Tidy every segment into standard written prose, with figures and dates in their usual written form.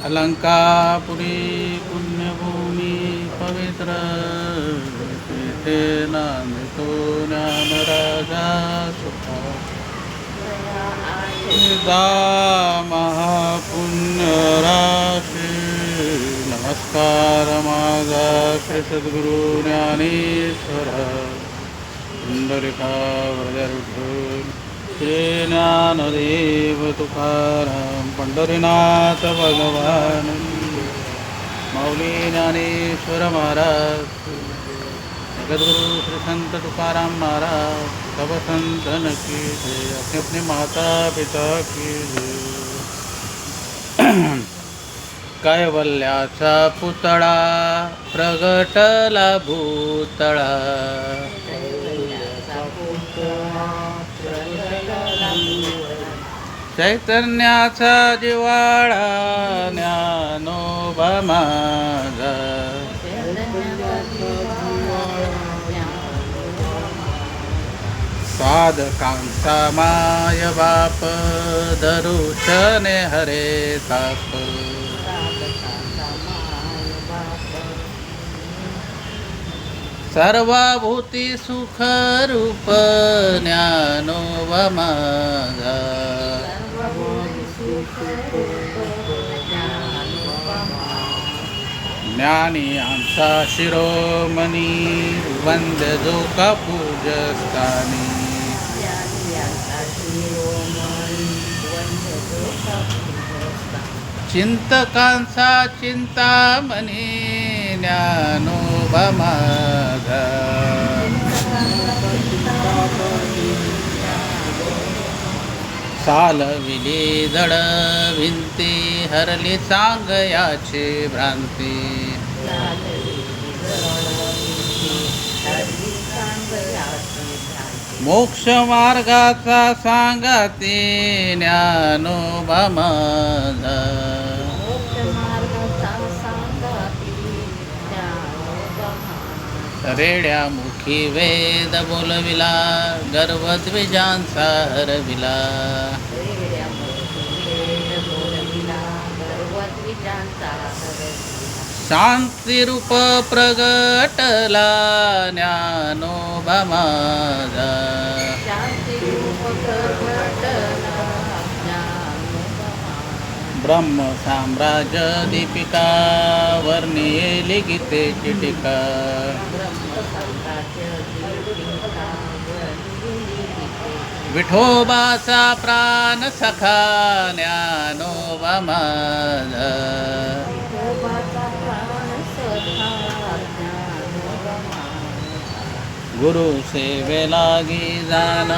अलंकापुरी पुण्यभूमी पवित्र तेथे नांदतो ज्ञानराजा सुखा महापुण्यराशी नमस्कार माझा श्री सद्गुरु ज्ञानेश्वर पुंडलिकावर विठ्ठल श्री ज्ञानदेव तुकाराम पंढरीनाथ भगवान माऊली ज्ञानेश्वर महाराज जगद्गुरु श्री संत तुकाराम महाराज सब संतन की जय अपने अपने माता पिता की जय। कैवल्याचा पुतळा प्रगटला भूतळा चैतन्याचा जिवाळा ज्ञानोबा माझा साधकांचा माय बाप दरुशने हरे ताप सर्वभूती सुख रूप ज्ञानोबा माझा ज्ञानी आमचा शिरोमणी वंद्य जो का पूजस्थानी चिंतकांचा चिंतामणी ज्ञानोबा माझा सालविली जड भिंती हरली सांग याची भ्रांती मोक्ष मार्गाचा सांगाती ज्ञानोबा माझा रेड्या मुखी वेद बोलविला गर्वद्विजांचा हरविला शांती रूप प्रगटला ज्ञानोबा माझा ब्रह्म साम्राज्य दीपिका वर्णियेली गीतेची टीका विठोबाचा प्राण सखा ज्ञानोबा माझा गुरु सेवे लागी जाण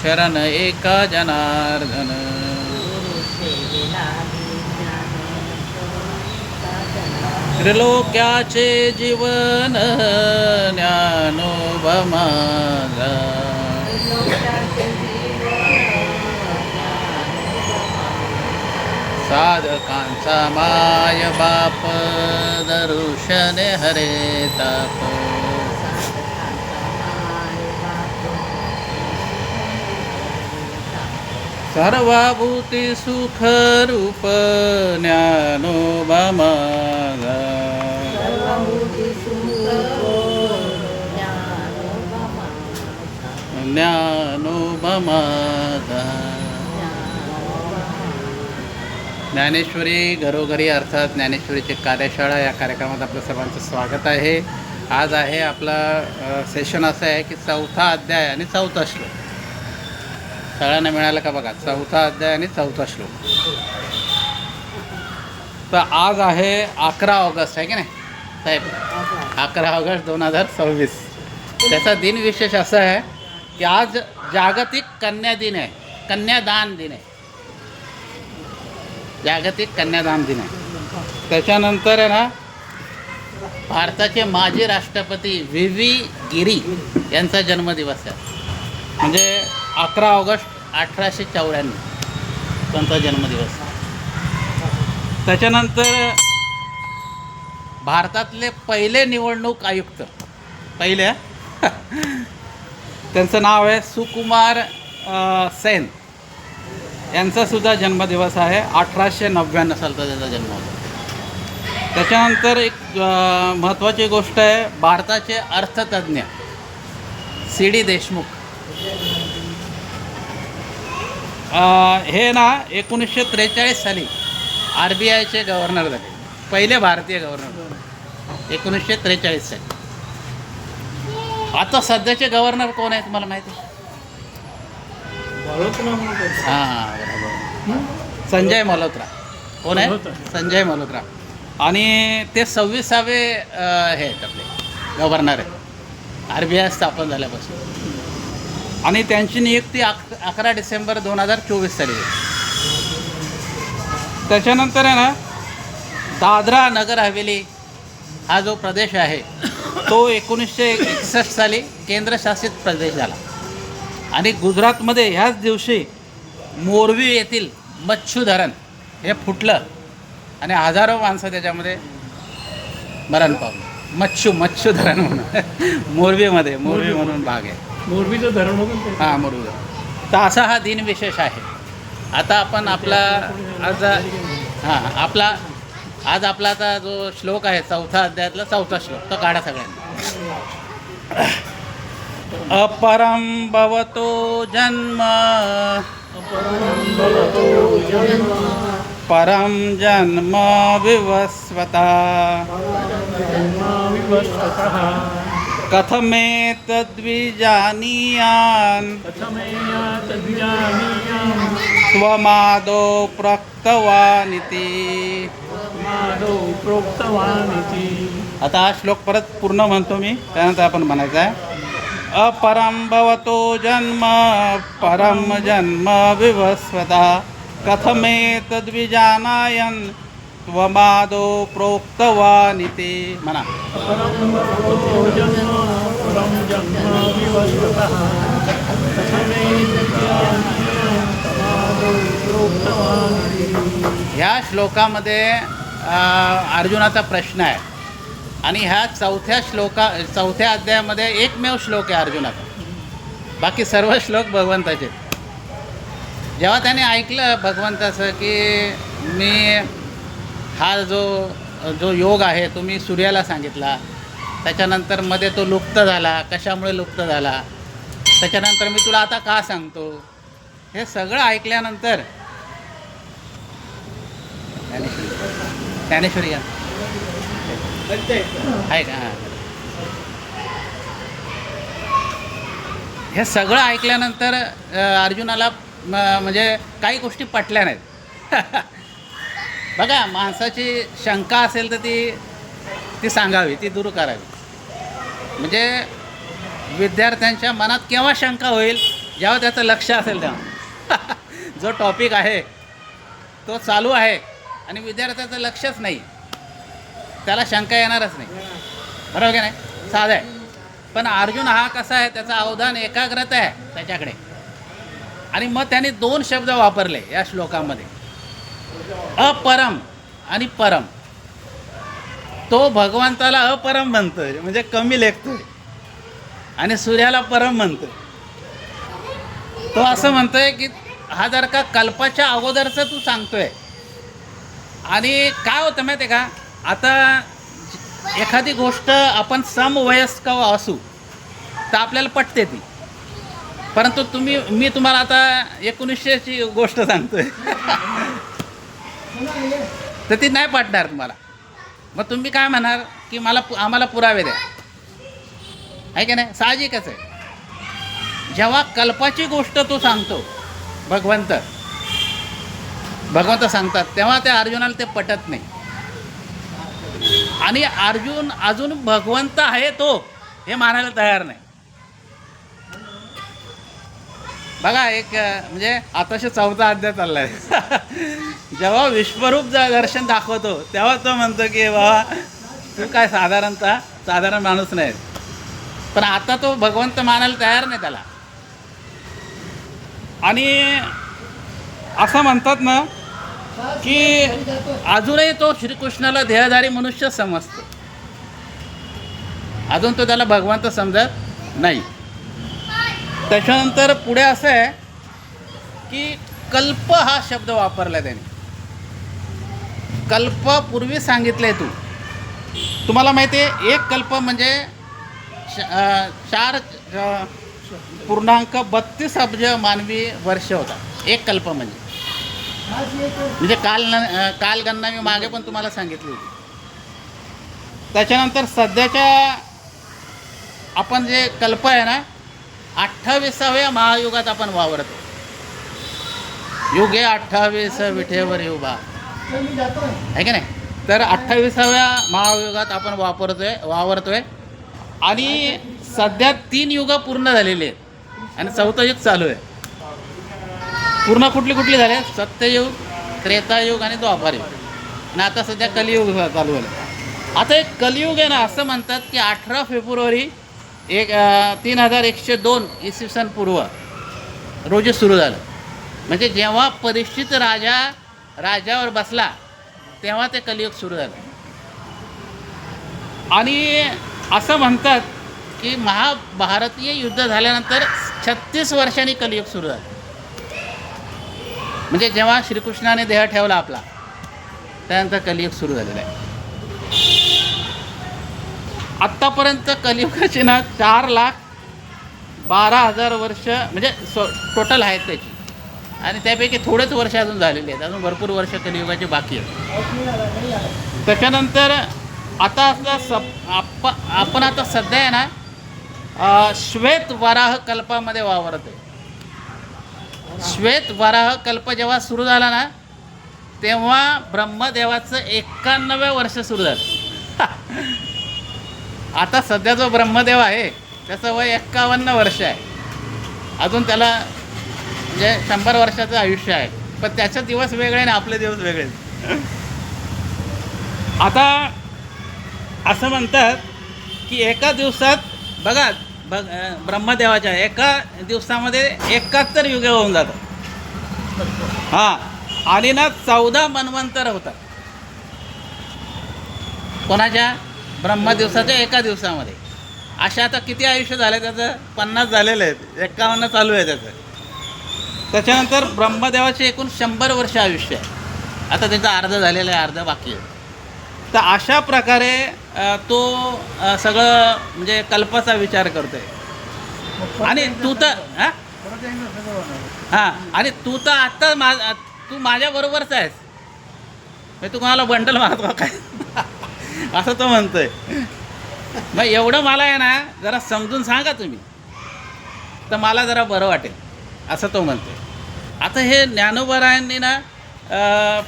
शरण एका जनार्दन त्रिलोक्याचे जीवन ज्ञानोबा माझा साधकांचा माय बाप दरुशने हरे ताप सर्वभूती सुख रूप ज्ञानोबा माझा ज्ञानोबा माझा ज्ञानेश्वरी घरोघरी अर्थात ज्ञानेश्वरीची कार्यशाळा या कार्यक्रमात आपलं सर्वांचं स्वागत आहे। आज आहे आपला सेशन असं आहे की चौथा अध्याय आणि चौथा श्लोक सगळ्यांना मिळालं का बघा। चौथा अध्याय आणि चौथा श्लोक। तर आज आहे 11 ऑगस्ट आहे की नाही साहेब, 11 ऑगस्ट 2026। त्याचा दिनविशेष असा आहे की आज जागतिक कन्या दिन आहे, कन्यादान दिन आहे, जागतिक कन्यादान दिन आहे। त्याच्यानंतर आहे ना भारताचे माजी राष्ट्रपती व्ही गिरी यांचा जन्मदिवस आहे, म्हणजे 11 ऑगस्ट 1894 त्यांचा जन्मदिवस। त्याच्यानंतर भारतातले पहिले निवडणूक आयुक्त पहिले त्यांचं नाव आहे सुकुमार सेन, यांचा सुद्धा जन्मदिवस आहे। 1899 सालचा त्याचा जन्म होता। त्याच्यानंतर एक महत्त्वाची गोष्ट आहे, भारताचे अर्थतज्ञ सी.डी. देशमुख हे ना 1943 साली RBIचे गव्हर्नर झाले, पहिले भारतीय गव्हर्नर 1943 साली. आता सध्याचे गव्हर्नर कोण आहे तुम्हाला माहिती आहे? हां बरोबर, संजय मल्होत्रा. कोण आहे? संजय मल्होत्रा. आणि ते 26वे हे आहेत आपले गव्हर्नर आहेत RBI स्थापन झाल्यापासून. आणि त्यांची नियुक्ती 11 डिसेंबर 2024 साली झाली. त्याच्यानंतर आहे ना, दादरा नगर हवेली हा जो प्रदेश आहे तो 1961 साली केंद्रशासित प्रदेश झाला. आणि गुजरातमध्ये ह्याच दिवशी मोरवी येथील मच्छू धरण हे फुटलं आणि हजारो माणसं त्याच्यामध्ये मरण पावलं. मच्छू धरण म्हणून मोरवी म्हणून भाग आहे. मोरबीचं धरण होतं ते. हां मोरवी धरण. तर असा हा दिनविशेष आहे. आता आपण आपला आज आपला आता जो श्लोक आहे 4था अध्यायातला 4था श्लोक तो काढा सगळ्यांनी. अपरम भवतो जन्म परम जन्म विवस्वता कथमेतद्विजानीयान् त्वमादो प्रोक्तवानिति. आता हा श्लोक परत पूर्ण म्हणतो मी, त्यानंतर आपण म्हणायचं आहे. अपरम भवतो जन्म परम जन्म विवस्वता कथमेतद्विजानायन् त्वमादो प्रोक्तवानिति. म्हणा. ह्या श्लोकामध्ये अर्जुनाचा प्रश्न आहे आणि ह्या चौथ्या अध्यायामध्ये एकमेव श्लोक आहे अर्जुनाचा. बाकी सर्व श्लोक भगवंताचे. जेव्हा त्याने ऐकलं भगवंताचं की मी हा जो योग आहे तो मी सूर्याला सांगितला, त्याच्यानंतर मध्ये तो लुप्त झाला, कशामुळे लुप्त झाला, त्याच्यानंतर मी तुला आता का सांगतो, हे सगळं ऐकल्यानंतर ज्ञानेश्वरी आहे का, हे सगळं ऐकल्यानंतर अर्जुनाला म्हणजे काही गोष्टी पटल्या नाहीत. बघा, माणसाची शंका असेल तर ती सांगावी, ती दूर करावी. म्हणजे विद्यार्थ्यांच्या मनात केव्हा शंका होईल, जेव्हा त्याचं लक्ष असेल तेव्हा. जो टॉपिक आहे तो चालू आहे आणि विद्यार्थ्याचं लक्षच नाही, त्याला शंका येणारच नाही. बरोबर की नाही? साधं आहे. पण अर्जुन हा कसा आहे, त्याचं अवधान एकाग्रता आहे त्याच्याकडे. आणि मग त्याने 2 शब्द वापरले या श्लोकामध्ये, अपरम आणि परम. तो भगवंताला अपरम म्हणतोय म्हणजे कमी लेखतोय आणि सूर्याला परम म्हणतोय. तो असं म्हणतोय की हा जर का कल्पाच्या अगोदरचं तू सांगतोय. आणि काय होतं माहिती आहे का, आता एखादी गोष्ट आपण समवयस्क असू तर आपल्याला पटते ती, परंतु मी तुम्हाला आता 1900ची गोष्ट सांगतोय तर ती नाही पटणार तुम्हाला. मग तुम्ही काय म्हणाल की आम्हाला पुरावे द्या, आहे की नाही? साहजिकच आहे. जेव्हा कल्पाची गोष्ट तो सांगतो भगवंत सांगतात, तेव्हा त्या अर्जुनाला ते पटत नाही. आणि अर्जुन अजून भगवंत आहे तो हे मानायला तयार नाही. बघा, एक म्हणजे आताशी 4था अध्याय चालला आहे. जेव्हा विश्वरूप दर्शन दाखवतो तेव्हा तो म्हणतो की बाबा तू काय साधारण माणूस नाही. पण आता तो भगवंत मानायला तयार नाही त्याला. आणि असं म्हणतात ना की अजूनही तो श्रीकृष्णाला देहधारी मनुष्य समजतो, अजून तो त्याला भगवंत समजत नाही. त्याच्यानंतर पुढे असं आहे की कल्प हा शब्द वापरला त्याने. कल्प पूर्वी सांगितले तू, तुम्हाला माहिती आहे, एक कल्प म्हणजे 4.32 अब्ज मानवी वर्ष होता एक कल्प म्हणजे कालगणना मी मागे पण तुम्हाला सांगितली होती. त्याच्यानंतर सध्याच्या आपण जे कल्प आहे ना, 28व्या महायुगात आपण वावरतो. युगे 28 विठेवर उभा आहे की नाही. तर 28व्या महायुगात आपण वावरतोय आणि सध्या 3 युग पूर्ण झालेली आहेत आणि 4थं युग चालू आहे. पूर्ण कुठली झाले? सत्ययुग, त्रेतायुग आणि द्वापारयुग. आणि आता सध्या कलियुग चालू झालं. आता एक कलियुग आहे ना, असं म्हणतात की 18 फेब्रुवारी 3102 इसवी सन पूर्व रोजी सुरू झालं. म्हणजे जेव्हा परीक्षित राजावर बसला तेव्हा ते कलियुग सुरू झालं. आणि असं म्हणतात की महाभारतीय युद्ध झाल्यानंतर 36 वर्षांनी कलियुग सुरू झालं. म्हणजे जेव्हा श्रीकृष्णाने देह ठेवला आपला, त्यानंतर कलियुग सुरू झालेलं आहे. आत्तापर्यंत कलियुगाची ना 4,12,000 वर्ष म्हणजे टोटल आहेत त्याची. आणि त्यापैकी थोडेच वर्ष अजून झालेली आहेत. अजून भरपूर वर्ष कलियुगाची बाकी आहेत. त्याच्यानंतर आता आपण आता सध्या आहे ना श्वेत वराह कल्पामध्ये वावरत आहे. श्वेत वराह कल्प जेव्हा सुरू झाला ना, तेव्हा ब्रह्मदेवाचं 91 वर्ष सुरू झालं. आता सध्या जो ब्रह्मदेव आहे त्याचं वय 51 वर्ष आहे. अजून त्याला म्हणजे 100 वर्षाचं आयुष्य आहे. पण त्याचे दिवस वेगळे आणि आपले दिवस वेगळे. आता असं म्हणतात की एका दिवसात बघा ब्रह्मदेवाच्या एका दिवसामध्ये 71 युगे होऊन जातात. हां, आणि ना 14 मन्वंतर होतात. कोणाच्या? ब्रह्मदिवसाच्या एका दिवसामध्ये. अशा आता किती आयुष्य झालं त्याचं? 50 झालेलं आहेत. 51 चालू आहे त्याचं. त्याच्यानंतर ब्रह्मदेवाचे एकूण 100 वर्ष आयुष्य आहे. आता त्याचं अर्ध झालेलं आहे, अर्ध बाकी आहे. तर अशा प्रकारे तो सगळं म्हणजे कल्पाचा विचार करतोय. आणि तू तर आणि तू तर आत्ता तू माझ्याबरोबरच आहेस. मी तू कोणाला बंडल मारतो काय असं तो म्हणतोय. मग एवढं मला आहे ना जरा समजून सांगा तुम्ही, तर मला जरा बरं वाटेल असं तो म्हणतोय. आता हे ज्ञानोबरायांनी ना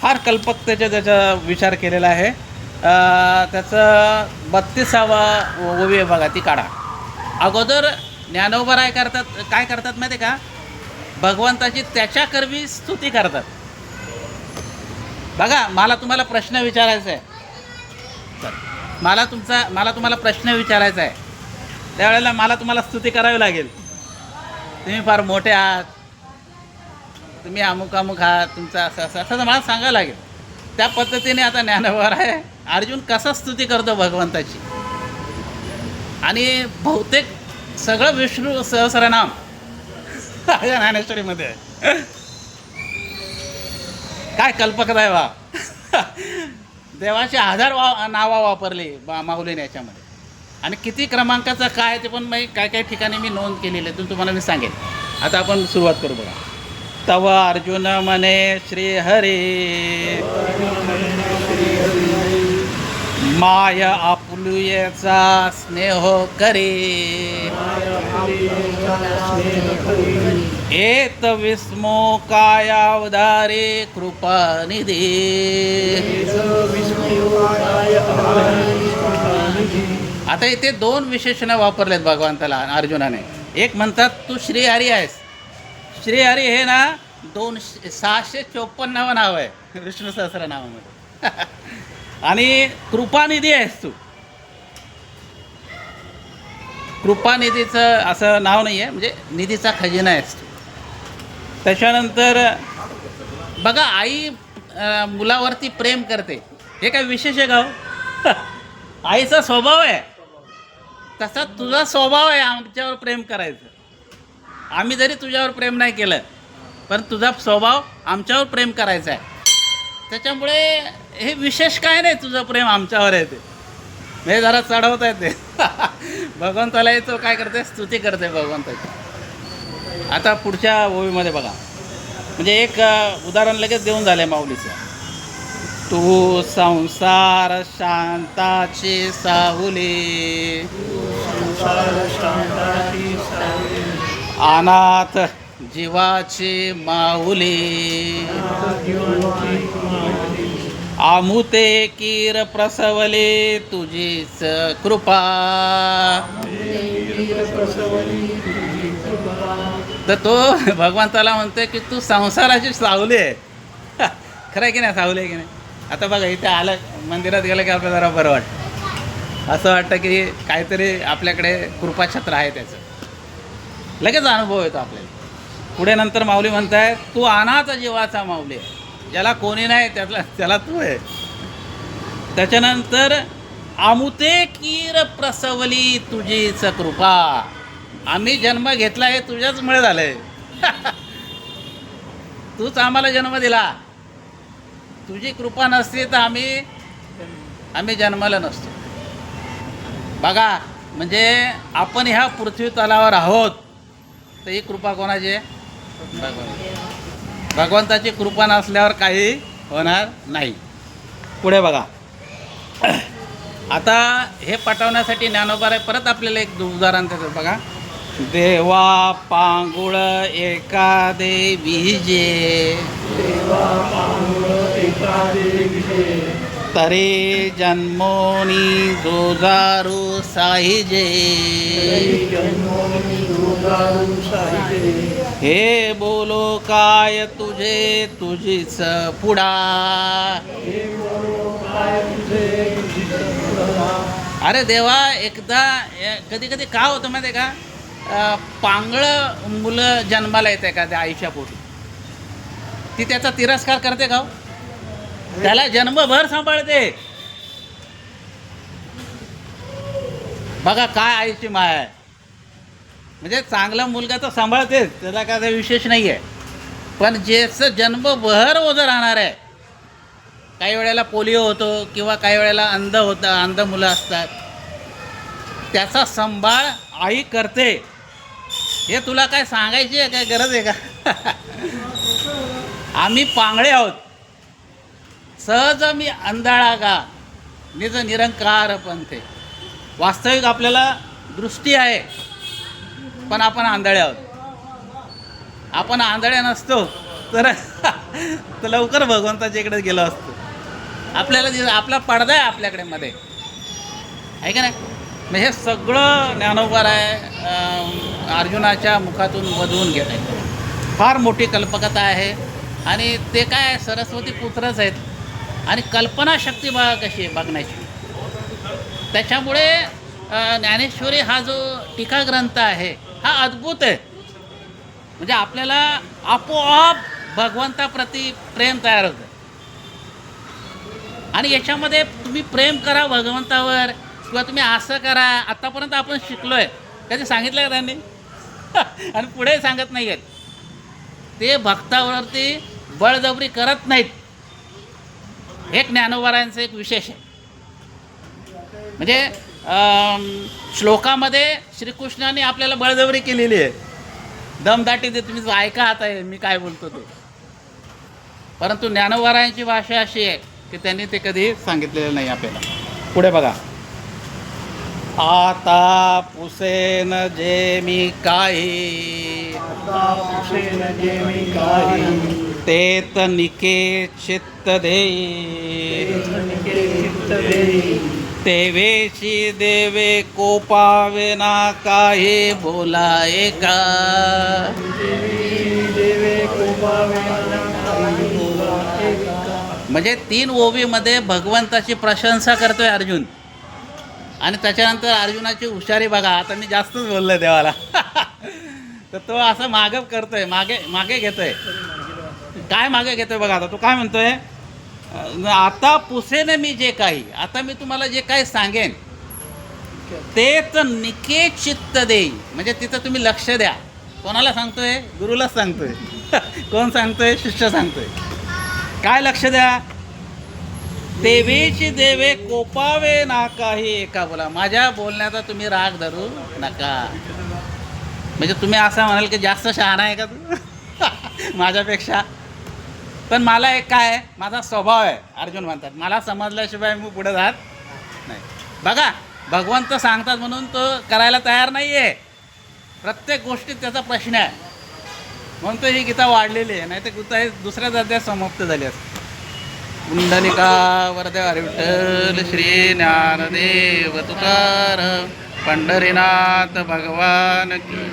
फार कल्पकतेचा त्याचा विचार केलेला आहे. त्याचं 32वा ओवी आहे बघा, ती काढा. अगोदर ज्ञानोबराय काय करतात माहिती आहे का? भगवंताची त्याच्याकरवी स्तुती करतात. बघा, मला तुम्हाला प्रश्न विचारायचा आहे. मला तुम्हाला प्रश्न विचारायचा आहे. त्यावेळेला मला तुम्हाला स्तुती करावी लागेल. तुम्ही फार मोठे आहात, तुम्ही अमुक आहात, तुमचं असं मला सांगावं लागेल. त्या पद्धतीने आता ज्ञानोबराय अर्जुन कसा स्तुती करतो भगवंताची. आणि बहुतेक सगळं विष्णू सहस्रनाम ज्ञानेश्वरीमध्ये आहे. काय कल्पकता आहे वा. देवाचे 1000 नावं वापरली माऊलीने याच्यामध्ये. आणि किती क्रमांकाचं काय ते पण मी काय ठिकाणी मी नोंद केलेली आहे, तुम्हाला मी सांगेन. आता आपण सुरुवात करू बघा. तव अर्जुन मने श्रीहरी माय आपुलुयेचा स्नेह करे. एत विस्मो काया उदारे कृपानिधी. आता इथे 2 विशेषणं वापरलेत भगवंताला अर्जुनाने. एक म्हणतात तू श्रीहरी आहेस. श्रीहरी हे ना 654 नाव आहे विष्णू सहस्रनामामध्ये. आणि कृपानिधी आहेस तू. कृपानिधीचं असं नाव नाही आहे, म्हणजे निधीचा खजिना आहेस तू. त्याच्यानंतर बघा, आई मुलावरती प्रेम करते, हे काय विशेष आहे का हो? आईचा स्वभाव आहे तसा तुझा स्वभाव आहे आमच्यावर प्रेम करायचं. आम्ही जरी तुझ्यावर प्रेम नाही केलं, पण तुझा स्वभाव आमच्यावर प्रेम करायचा आहे. त्याच्यामुळे हे विशेष काय नाही, तुझं प्रेम आमच्यावर आहे ते. हे जरा चढवत आहे ते भगवंताला तो काय करते, स्तुती करते भगवंताची. आता पुढच्या ओळीमध्ये बघा, म्हणजे एक उदाहरण लगेच देऊन झालं आहे माऊलीचं. तू संसार शांताची साहुली, अनाथ जीवाची माहुली, आमुते कीर प्रसवले तुझीच कृपा. तर तो भगवंताला म्हणतोय की तू संसाराची सावली आहे. खरं आहे की नाही, सावली आहे की नाही. आता बघा इथे आलं, मंदिरात गेलं की आपल्याला जरा बरं वाटतं. असं वाटतं की काहीतरी आपल्याकडे कृपाछत्र आहे, त्याचं लगेच अनुभव येतो आपल्याला. पुढे नंतर माऊली म्हणताय तू अनाथ जीवाचा माऊली आहे, ज्याला कोणी नाही त्याला तू आहे. त्याच्यानंतर आमुते कीर प्रसवली तुझीच कृपा. आम्ही जन्म घेतला हे तुझ्याचमुळे झालंय. तूच आम्हाला जन्म दिला. तुझी कृपा नसती तर आम्ही जन्माला नसतो. बघा, म्हणजे आपण ह्या पृथ्वी तलावर आहोत तर ही कृपा कोणाची आहे? भगवंताची कृपा नसल्यावर काही होणार नाही. पुढे बघा, आता हे पटवण्यासाठी ज्ञानोबा परत आपल्याला एक उदाहरण देतात बघा. देवा पांगुळ एका देवीजे, तरी जन्मोनी जोजारू साहिजे. हे बोलो काय तुझे तुझीच पुढा. अरे देवा, एकदा कधी कधी का होतं माहिती आहे का, पांगळं मुलं जन्माला येते का त्या आईच्या पोटी, ती त्याचा तिरस्कार करते का? त्याला जन्मभर सांभाळते. बघा काय आईची माया आहे. म्हणजे चांगला मुलगा तर सांभाळतेच, त्याला काय विशेष नाही आहे. पण ज्याचं जन्मभर ओझं राहणार आहे, काही वेळेला पोलिओ होतो किंवा काही वेळेला अंध मुलं असतात, त्याचा सांभाळ आई करते. हे तुला काय सांगायची आहे, काय गरज आहे का? आम्ही पांगळे आहोत. सहज मी अंधाळा गा निज निरंकार पंथे. वास्तविक आपल्याला दृष्टी आहे, पण आपण आंधळे आहोत. आपण आंधळे नसतो तर लवकर भगवंताच्या इकडे गेलो असतो. आपल्याला आपला पडदा आहे आपल्याकडे मध्ये, आहे का नाही. मग हे सगळं ज्ञानोबा आहे अर्जुनाच्या मुखातून वधवून घेत आहे. फार मोठी कल्पकता आहे. आणि ते काय सरस्वती पुत्रच आहेत. आणि कल्पनाशक्ती बघा कशी आहे बघण्याची. त्याच्यामुळे ज्ञानेश्वरी हा जो टीका ग्रंथ आहे हा अद्भुत आहे. म्हणजे आपल्याला आपोआप भगवंताप्रती प्रेम तयार होतं. आणि याच्यामध्ये तुम्ही प्रेम करा भगवंतावर, किंवा तुम्ही असं करा. आत्तापर्यंत आपण शिकलो आहे, कधी सांगितलं का त्यांनी? आणि पुढे सांगत नाही आहेत. ते भक्तावरती बळजबरी करत नाहीत. एक ज्ञानोबारायांचं एक विशेष आहे. म्हणजे श्लोकामध्ये श्रीकृष्णाने आपल्याला बळजबरी केलेली आहे. दमदाटी ते तुम्ही ऐका आता आहे मी काय बोलतो ते. परंतु ज्ञानोबारायांची भाषा अशी आहे की त्यांनी ते कधी सांगितलेलं नाही आपल्याला. पुढे बघा, आता पुसेन जे मी काही, तेत निके चित्त देई. तेवेशी देवे कोपावे ना काही बोलाये का. म्हणजे 3 ओवीमध्ये भगवंताची प्रशंसा करतोय अर्जुन. आणि त्याच्यानंतर अर्जुनाची हुशारी बघा. आता मी जास्तच बोललोय देवाला. तर तो असं मागे करतोय, मागे घेतोय. काय मागे घेतोय बघा. आता तो काय म्हणतोय, आता पुसेने मी जे काही, आता मी तुम्हाला जे काही सांगेन तेच निके चित्त देई. म्हणजे तिथं तुम्ही लक्ष द्या. कोणाला सांगतोय? गुरुलाच सांगतोय. कोण सांगतोय? शिष्य सांगतोय. काय लक्ष द्या? देवेची देवे कोपावे ना काही एका बोला. माझ्या बोलण्याचा तुम्ही राग धरू नका. म्हणजे तुम्ही असं म्हणाल की जास्त शहाणा आहे का तू माझ्यापेक्षा. पण मला एक काय आहे, माझा स्वभाव आहे. अर्जुन म्हणतात मला समजल्याशिवाय मी पुढे जात नाही. बघा भगवंत सांगतात म्हणून तो करायला तयार नाही आहे. प्रत्येक गोष्टीत त्याचा प्रश्न आहे. म्हणून तर ही गीता वाढलेली आहे. नाही तर गीता हे दुसऱ्या दर्जात समाप्त झाली असते. पुंडलिका वरदे हरी विठ्ठल श्री ज्ञानदेव तुकाराम पंढरीनाथ भगवान की